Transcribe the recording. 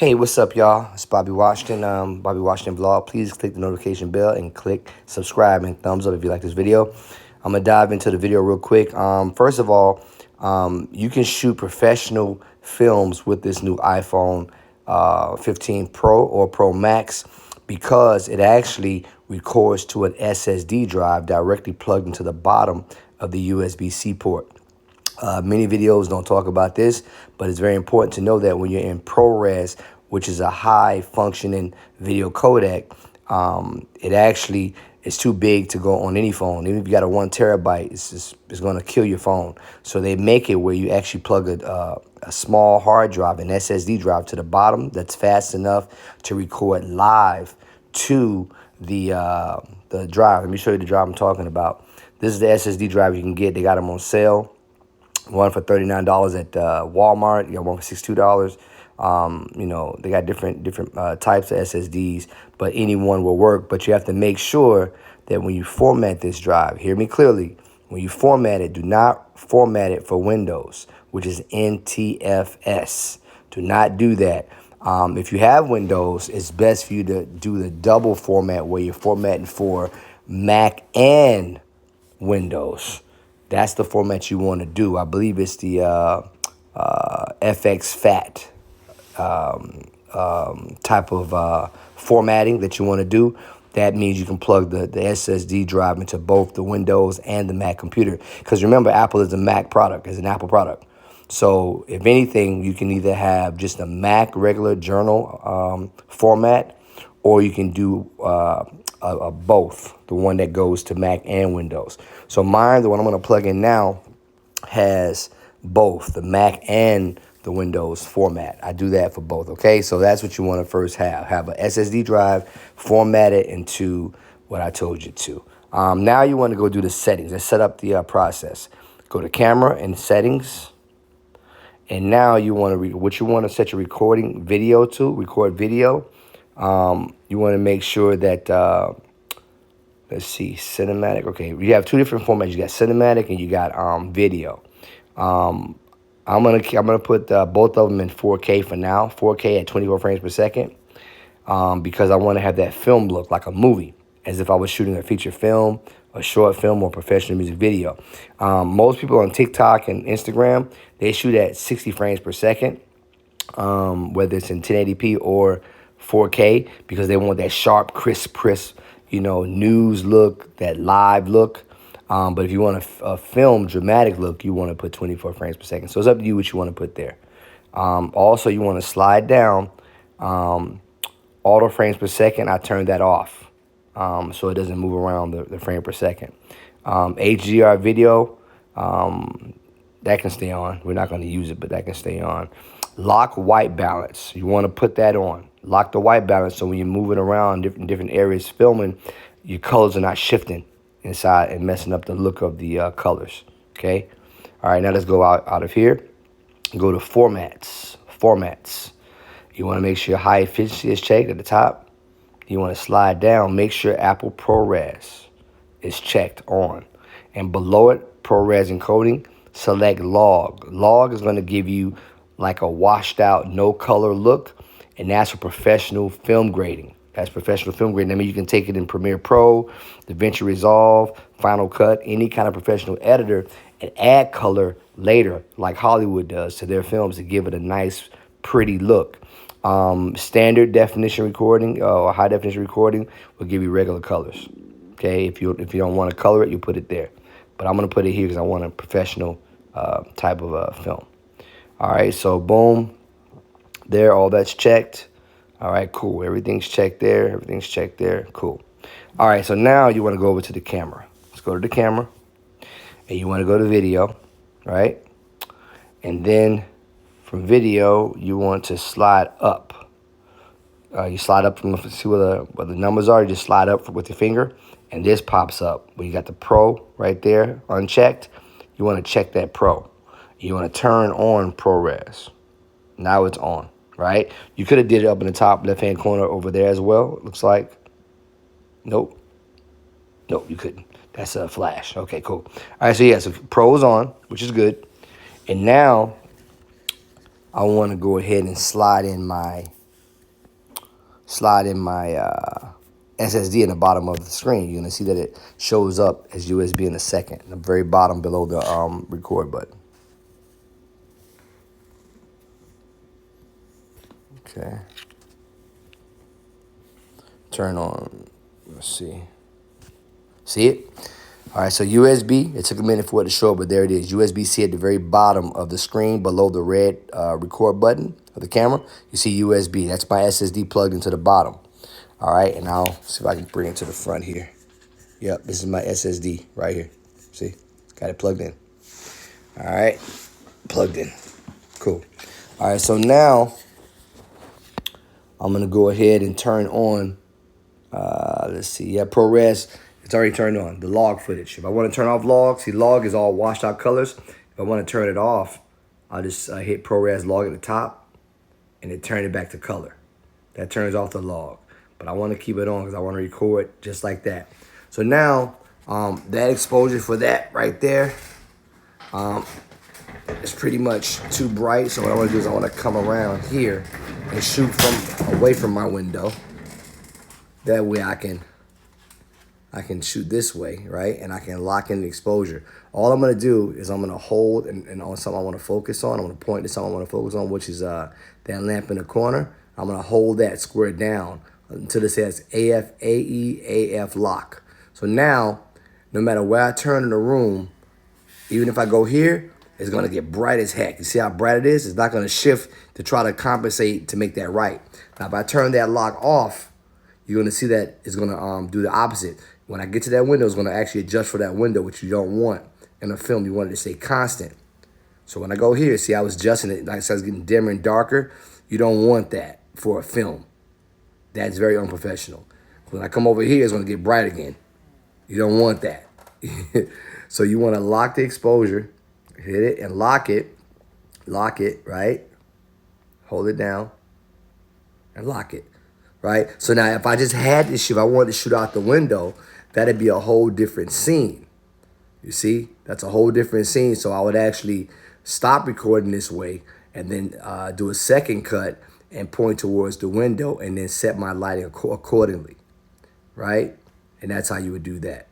Hey, what's up, y'all? It's Bobby Washington, Bobby Washington Vlog. Please click the notification bell and click subscribe and thumbs up if you like this video. I'm going to dive into the video real quick. First of all, you can shoot professional films with this new iPhone 15 Pro or Pro Max because it actually records to an SSD drive directly plugged into the bottom of the USB-C port. Many videos don't talk about this, but it's very important to know that when you're in ProRes, which is a high functioning video codec, it actually is too big to go on any phone. Even if you got a 1 terabyte, it's going to kill your phone. So they make it where you actually plug a small hard drive, an SSD drive, to the bottom that's fast enough to record live to the drive. Let me show you the drive I'm talking about. This is the SSD drive you can get. They got them on sale. One for $39 at Walmart. You got one for $62. They got different types of SSDs, but any one will work. But you have to make sure that when you format this drive, hear me clearly, when you format it, do not format it for Windows, which is NTFS. Do not do that. If you have Windows, it's best for you to do the double format where you're formatting for Mac and Windows. That's the format you want to do. I believe it's the FX FAT type of formatting that you want to do. That means you can plug the SSD drive into both the Windows and the Mac computer. Because remember, Apple is a Mac product, is an Apple product. So if anything, you can either have just a Mac regular journal format, or you can do both, the one that goes to Mac and Windows. So mine, the one I'm going to plug in now, has both the Mac and the Windows format. I do that for both, okay? So that's what you want to first have. Have a SSD drive formatted into what I told you to. Now you want to go do the settings. Let's set up the process. Go to camera and settings. And now you want to set your recording video to, record video. You want to make sure that, let's see, cinematic. Okay, you have two different formats. You got cinematic and you got video. I'm gonna put both of them in 4K for now, 4K at 24 frames per second, because I want to have that film look like a movie, as if I was shooting a feature film, a short film, or professional music video. Most people on TikTok and Instagram, they shoot at 60 frames per second, whether it's in 1080p or 4K, because they want that sharp, crisp, news look, that live look. But if you want a film dramatic look, you want to put 24 frames per second. So it's up to you what you want to put there. Also, you want to slide down auto frames per second. I turned that off so it doesn't move around the frame per second. HDR video, that can stay on. We're not going to use it, but that can stay on. Lock white balance. You want to put that on. Lock the white balance so when you're moving around different areas filming, your colors are not shifting inside and messing up the look of the colors. Okay? All right, now let's go out of here. Go to formats. Formats. You want to make sure high efficiency is checked at the top. You want to slide down. Make sure Apple ProRes is checked on. And below it, ProRes encoding, select log. Log is going to give you like a washed out, no color look. And that's for professional film grading. That's professional film grading. I mean, you can take it in Premiere Pro, DaVinci Resolve, Final Cut, any kind of professional editor, and add color later, like Hollywood does, to their films to give it a nice, pretty look. Standard definition recording or high definition recording will give you regular colors. Okay, if you don't want to color it, you put it there. But I'm going to put it here because I want a professional type of film. All right, so boom. There, all that's checked. All right, cool. Everything's checked there. Everything's checked there. Cool. All right, so now you want to go over to the camera. Let's go to the camera. And you want to go to video, right? And then from video, you want to slide up. You slide up from, see where the numbers are. You just slide up with your finger. And this pops up. When you got the Pro right there unchecked, you want to check that Pro. You want to turn on ProRes. Now it's on. Right? You could have did it up in the top left-hand corner over there as well, it looks like. Nope, you couldn't. That's a flash. Okay, cool. All right, so yeah, so Pro is on, which is good. And now I want to go ahead and slide in my slide in my SSD in the bottom of the screen, you're gonna see that it shows up as USB in a second, the very bottom below the record button. Okay. Turn on. Let's see. See it? All right, so USB, it took a minute for it to show up, but there it is. USB-C at the very bottom of the screen below the red record button of the camera. You see USB. That's my SSD plugged into the bottom. All right, and I'll see if I can bring it to the front here. Yep, this is my SSD right here. See? Got it plugged in. All right, plugged in. Cool. All right, so now I'm going to go ahead and turn on, let's see, yeah, ProRes. It's already turned on, the log footage. If I want to turn off log, see log is all washed out colors. If I want to turn it off, I'll just hit ProRes log at the top and it turns it back to color. That turns off the log. But I want to keep it on because I want to record just like that. So now, that exposure for that right there is pretty much too bright. So what I want to do is I want to come around here and shoot from away from my window. That way I can shoot this way, right? And I can lock in the exposure. All I'm gonna do is I'm gonna hold and on something I wanna focus on. I'm gonna point to something I wanna focus on, which is that lamp in the corner. I'm gonna hold that square down until it says AF, AE, AF lock. So now, no matter where I turn in the room, even if I go here, it's gonna get bright as heck. You see how bright it is? It's not gonna shift to try to compensate to make that right. Now, if I turn that lock off, you're gonna see that it's gonna do the opposite. When I get to that window, it's gonna actually adjust for that window, which you don't want in a film. You want it to stay constant. So when I go here, see I was adjusting it, like I said, it's getting dimmer and darker. You don't want that for a film. That's very unprofessional. When I come over here, it's gonna get bright again. You don't want that. So you wanna lock the exposure, hit it and lock it, right? Hold it down and lock it, right? So now if I just had this shoot, if I wanted to shoot out the window, that'd be a whole different scene. You see, that's a whole different scene. So I would actually stop recording this way and then do a second cut and point towards the window and then set my lighting accordingly, right? And that's how you would do that.